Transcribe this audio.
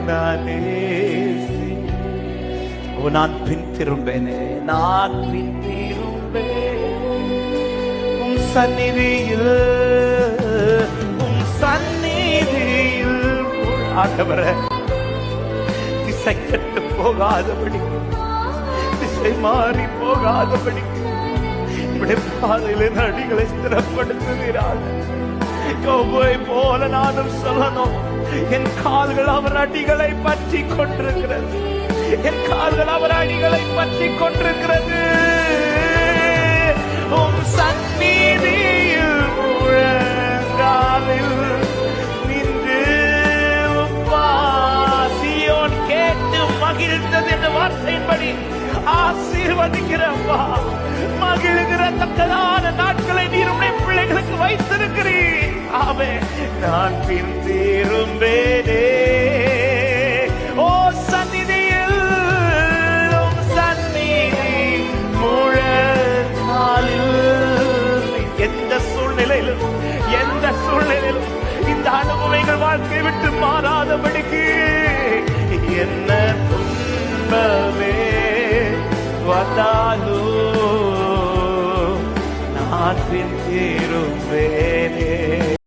நானே நான் பின் திரும்பேனே, நான் பின் திரும்பேன் உம் சந்நிதியில், உம் சந்நிதியில். ஆண்டவரே, திசை கெட்டு போகாதபடி, திசை மாறி போகாதபடி இப்படி பாதையில அடிகளை ஸ்திரப்படுத்துகிறார். யோபுவை போல நானும் சொல்லணும், என் கால்கள் அவர் அடிகளை பற்றி கொண்டிருக்கிறது, என் கால்கள் அவர் அடிகளை பற்றி கொண்டிருக்கிறது. உம் சந்நிதியில் முழங்காலில் நின்று சீயோன் கேட்டு மகிழ்ந்தது என்ற வார்த்தையின்படி ஆசீர்வதிக்கிறப்பா, மகிழ்கிறதற்கான நாட்களை நீர் உம்முடைய பிள்ளைகளுக்கு வைத்திருக்கிறீர். ஆமே, நான் பின் திரும்பேனே. ஓ சந்நிதியில், உம் சந்நிதி முழங்காலில். எந்த சூழ்நிலையிலும், எந்த சூழ்நிலையிலும் இந்த அனுபவங்கள் வாழ்க்கை விட்டு மாறாதபடிக்கு என்ன துன்பமே வந்தாலும் நான் பின் திரும்பேனே.